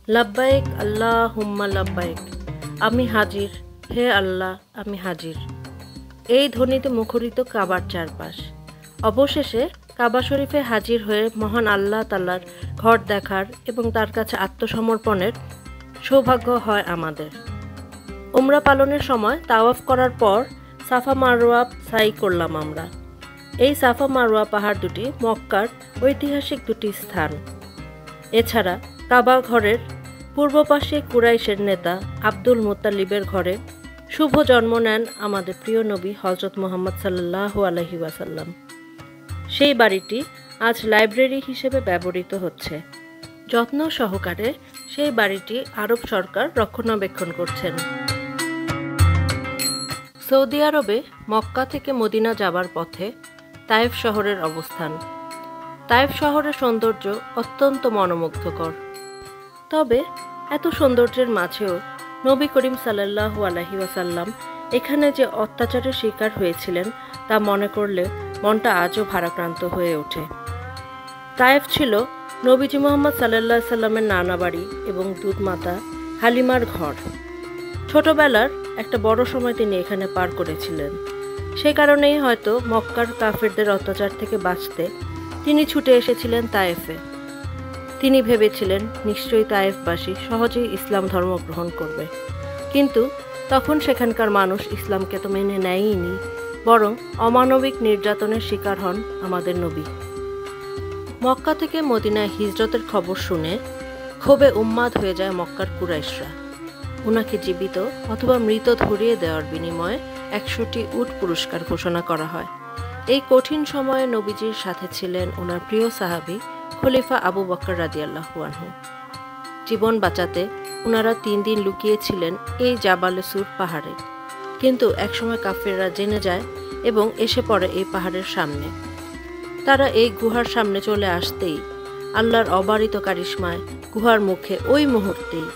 লাব্বাইক আল্লাহুম্মা লাব্বাইক, আমি হাজির, হে আল্লাহ আমি হাজির। এই ধ্বনিতে মুখরিত কাবার চারপাশ। অবশেষে কাবা শরীফে হাজির হয়ে মহান আল্লাহ তাআলার ঘর দেখার এবং তার কাছে আত্মসমর্পণের সৌভাগ্য হয় আমাদের। উমরা পালনের সময় তাওয়াফ করার পর সাফা মারওয়া সাই করলাম আমরা। এই সাফা মারওয়া পাহাড় দুটি মক্কার ঐতিহাসিক দুটি স্থান। এছাড়া কাবা ঘরের পূর্ব পাশে কুরাইশের নেতা আব্দুল মুত্তালিবের ঘরে শুভ জন্ম নেন আমাদের প্রিয় নবী হযরত মুহাম্মদ সাল্লাল্লাহু আলাইহি ওয়াসাল্লাম। সেই বাড়িটি আজ লাইব্রেরি হিসেবে ব্যবহৃত হচ্ছে। যত্ন সহকারে সেই বাড়িটি আরব সরকার রক্ষণাবেক্ষণ করছেন। সৌদি আরবে মক্কা থেকে মদিনা যাবার পথে তায়েফ শহরের অবস্থান। তায়েফ শহরের সৌন্দর্য অত্যন্ত মনোমুগ্ধকর। তবে এত সৌন্দর্যের মাঝেও নবী করিম সাল্লাল্লাহু আলাইহি ওয়াসাল্লাম এখানে যে অত্যাচারের শিকার হয়েছিলেন তা মনে করলে মনটা আজও ভারাক্রান্ত হয়ে ওঠে। তায়েফ ছিল নবীজি মুহাম্মদ সাল্লাল্লাহু আলাইহি সাল্লামের নানা বাড়ি এবং দুধমাতা হালিমার ঘর। ছোটবেলার একটা বড় সময় তিনি এখানে পার করেছিলেন। সে কারণেই হয়তো মক্কার কাফেরদের অত্যাচার থেকে বাঁচতে তিনি ছুটে এসেছিলেন তায়েফে। তিনি ভেবেছিলেন নিশ্চয়ই তায়েফবাসী সহজেই ইসলাম ধর্ম গ্রহণ করবে, কিন্তু তখন সেখানকার মানুষ ইসলামকে তো মেনে নেয়ইনি, বরং অমানবিক নির্যাতনের শিকার হন আমাদের নবী। মক্কা থেকে মদিনায় হিজরতের খবর শুনে ক্ষোভে উন্মাদ হয়ে যায় মক্কার কুরাইশরা। উনাকে জীবিত অথবা মৃত ধরিয়ে দেওয়ার বিনিময়ে 100টি উট পুরস্কার ঘোষণা করা হয়। এই কঠিন সময়ে নবীজির সাথে ছিলেন ওনার প্রিয় সাহাবী খলিফা আবু বকর রাদিয়াল্লাহু আনহু। জীবন বাঁচাতে ওনারা 3 দিন লুকিয়েছিলেন এই জাবালে সুর পাহাড়ে, কিন্তু একসময় কাফেররা জেনে যায় এবং এসে পড়ে এই পাহাড়ের সামনে। তারা এই গুহার সামনে চলে আসতেই আল্লাহর অবারিত কারিশমায় গুহার মুখে ওই মুহূর্তেই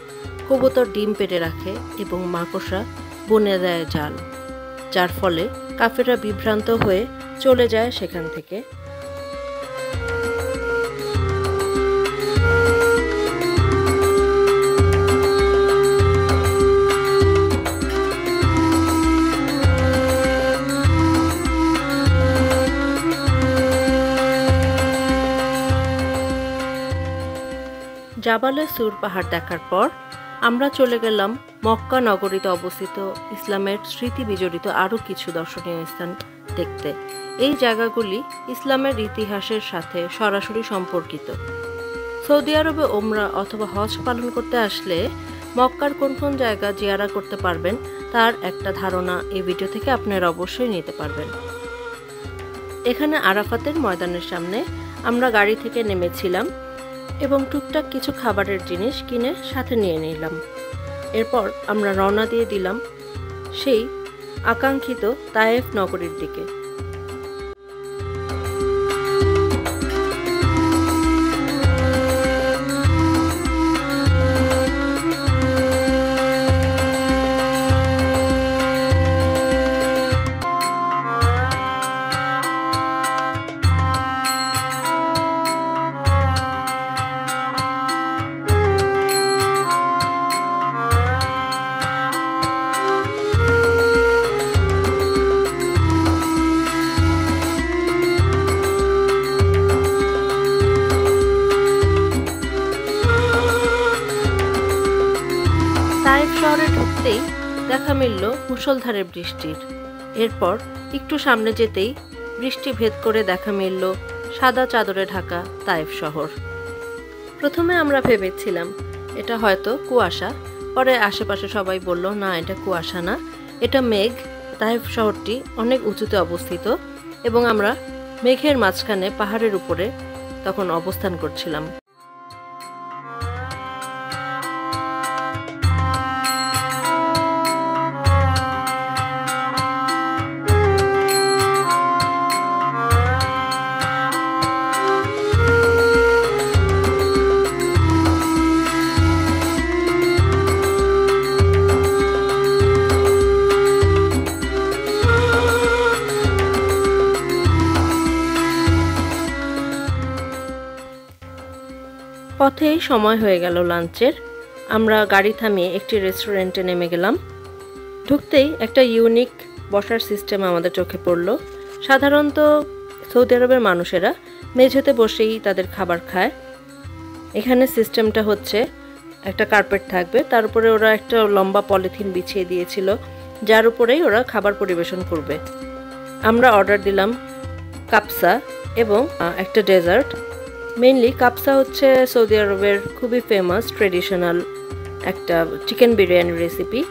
কবুতর ডিম পেড়ে রাখে এবং মাকড়সা বুনে দেয় জাল, যার ফলে কাফেররা বিভ্রান্ত হয়ে চলে যায় সেখান থেকে। জাবালে সুর পাহাড় দেখার পর আমরা চলে গেলাম মক্কা নগরীতে অবস্থিত ইসলামের স্মৃতি বিজড়িত আরও কিছু দর্শনীয় স্থান দেখতে। এই জায়গাগুলি ইসলামের ইতিহাসের সাথে সরাসরি সম্পর্কিত। সৌদি আরবে ওমরা অথবা হজ পালন করতে আসলে মক্কার কোন কোন জায়গা জিয়ারা করতে পারবেন তার একটা ধারণা এই ভিডিও থেকে আপনারা অবশ্যই নিতে পারবেন। এখানে আরাফাতের ময়দানের সামনে আমরা গাড়ি থেকে নেমেছিলাম এবং টুকটাক কিছু খাবারের জিনিস কিনে সাথে নিয়ে নিলাম। এরপর আমরা রওনা দিয়ে দিলাম সেই আকাঙ্ক্ষিত তায়েফ নগরীর দিকে। তায়েফ শহরে ঢুকতেই দেখা মিলল মুষলধারে বৃষ্টির। এরপর একটু সামনে যেতেই বৃষ্টি ভেদ করে দেখা মিলল সাদা চাদরে ঢাকা তায়েফ শহর। প্রথমে আমরা ভেবেছিলাম এটা হয়তো কুয়াশা, পরে আশেপাশে সবাই বলল না, এটা কুয়াশা না, এটা মেঘ। তায়েফ শহরটি অনেক উঁচুতে অবস্থিত এবং আমরা মেঘের মাঝখানে পাহাড়ের উপরে তখন অবস্থান করছিলাম। পথেই সময় হয়ে গেল লাঞ্চের। আমরা গাড়ি থামিয়ে একটি রেস্টুরেন্টে নেমে গেলাম। ঢুকতেই একটা ইউনিক বসার সিস্টেম আমাদের চোখে পড়ল। সাধারণত সৌদি আরবের মানুষেরা মেঝেতে বসেই তাদের খাবার খায়। এখানে সিস্টেমটা হচ্ছে একটা কার্পেট থাকবে, তার উপরে ওরা একটা লম্বা পলিথিন বিছিয়ে দিয়েছিল, যার উপরেই ওরা খাবার পরিবেশন করবে। আমরা অর্ডার দিলাম কাপসা এবং একটা ডেজার্ট। মেইনলি কাপসা হচ্ছে সৌদি আরবের খুবই ফেমাস ট্রেডিশনাল একটা চিকেন বিরিয়ানি রেসিপি।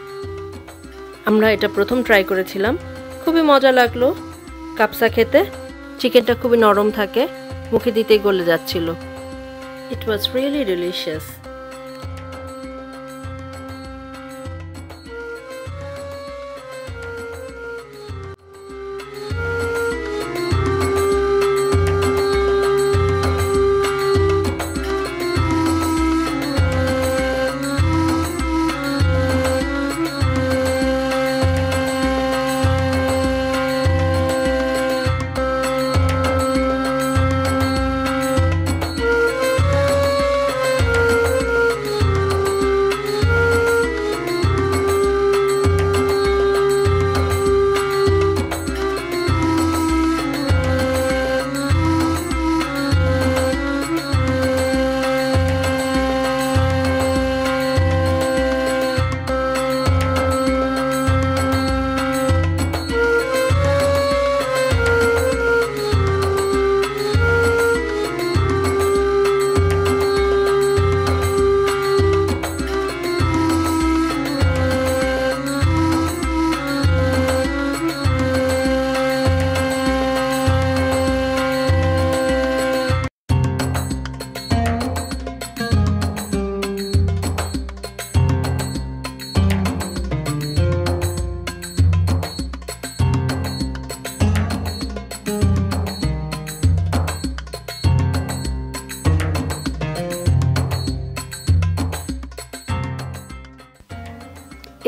আমরা এটা প্রথম ট্রাই করেছিলাম, খুবই মজা লাগলো কাপসা খেতে। চিকেনটা খুবই নরম থাকে, মুখে দিতেই গলে যাচ্ছিল। ইট ওয়াজ রিয়েলি ডিলিশিয়াস।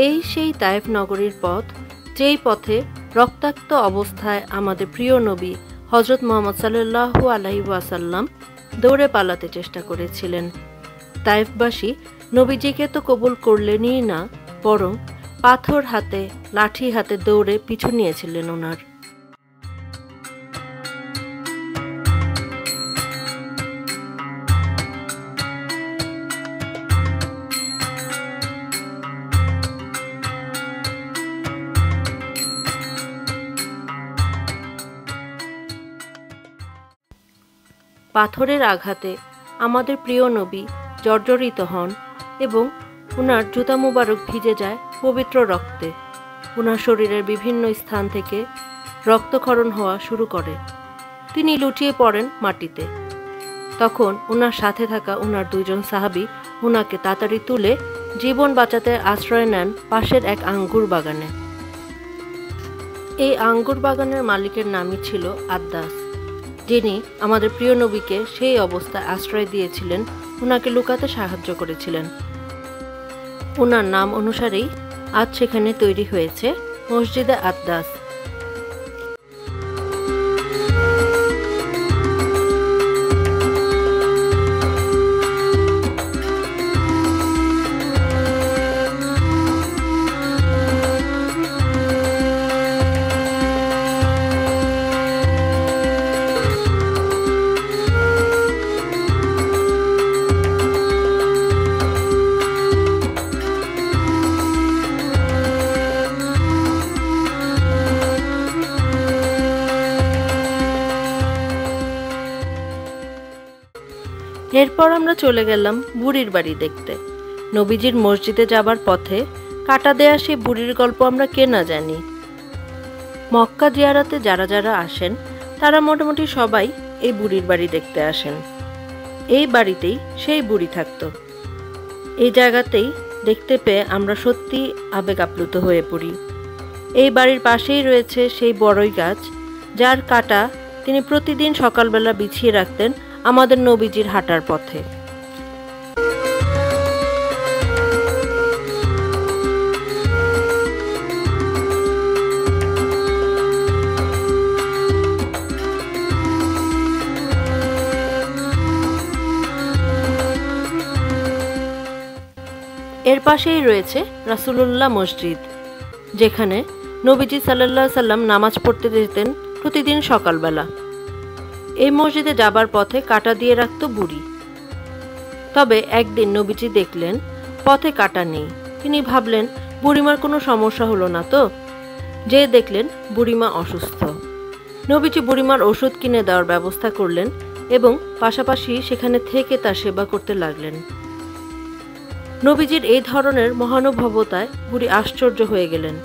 এই সেই তায়েফ নগরীর পথ, যেই পথে রক্তাক্ত অবস্থায় আমাদের প্রিয় নবী হজরত মুহাম্মদ সাল্লাল্লাহু আলাইহি ওয়াসাল্লাম দৌড়ে পালাতে চেষ্টা করেছিলেন। তায়েফবাসী নবীজিকে তো কবুল করলেনই না, বরং পাথর হাতে লাঠি হাতে দৌড়ে পিছু নিয়েছিলেন ওনার। পাথরের আঘাতে আমাদের প্রিয় নবী জর্জরিত হন এবং ওনার জুতা মুবারক ভিজে যায় পবিত্র রক্তে। ওনার শরীরের বিভিন্ন স্থান থেকে রক্তক্ষরণ হওয়া শুরু করে। তিনি লুটিয়ে পড়েন মাটিতে। তখন ওনার সাথে থাকা ওনার দুইজন সাহাবী ওনাকে তাড়াতাড়ি তুলে জীবন বাঁচাতে আশ্রয় নেন পাশের এক আঙ্গুর বাগানে। এই আঙ্গুর বাগানের মালিকের নামই ছিল আদ্দাস, যিনি আমাদের প্রিয় নবীকে সেই অবস্থায় আশ্রয় দিয়েছিলেন, ওনাকে লুকাতে সাহায্য করেছিলেন। ওনার নাম অনুসারেই আজ সেখানে তৈরি হয়েছে মসজিদে আদ্দাস। এরপর আমরা চলে গেলাম বুড়ির বাড়ি দেখতে। নবীজির মসজিদে যাবার পথে কাটা দেয়া সেই বুড়ির গল্প আমরা কে না জানি। মক্কা জিয়ারাতে যারা যারা আসেন তারা মোটামুটি সবাই এই বুড়ির বাড়ি দেখতে আসেন। এই বাড়িতেই সেই বুড়ি থাকতো। এই জায়গাতেই দেখতে পেয়ে আমরা সত্যি আবেগ আপ্লুত হয়ে পড়ি। এই বাড়ির পাশেই রয়েছে সেই বড়ই গাছ, যার কাটা তিনি প্রতিদিন সকালবেলা বিছিয়ে রাখতেন আমাদের নবীজির হাঁটার পথে। এর পাশেই রয়েছে রাসূলুল্লাহ মসজিদ, যেখানে নবীজি সাল্লাল্লাহু আলাইহি সাল্লাম নামাজ পড়তে যেতেন প্রতিদিন সকালবেলা। এই মসজিদে যাবার পথে কাঁটা দিয়ে রাখত বুড়ি। তবে একদিন নবীজি দেখলেন পথে কাঁটা নেই। তিনি ভাবলেন বুড়িমার কোনো সমস্যা হলো না তো। যে দেখলেন বুড়িমা অসুস্থ। নবীজি বুড়িমার ওষুধ কিনে দেওয়ার ব্যবস্থা করলেন এবং পাশাপাশি সেখানে থেকে তার সেবা করতে লাগলেন। নবীজির এই ধরনের মহানুভবতায় বুড়ি আশ্চর্য হয়ে গেলেন,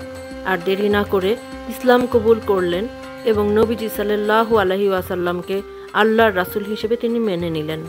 আর দেরি না করে ইসলাম কবুল করলেন এবং নবীজি সাল্লাল্লাহু আলাইহি ওয়াসাল্লামকে আল্লাহর রাসূল হিসেবে তিনি মেনে নিলেন।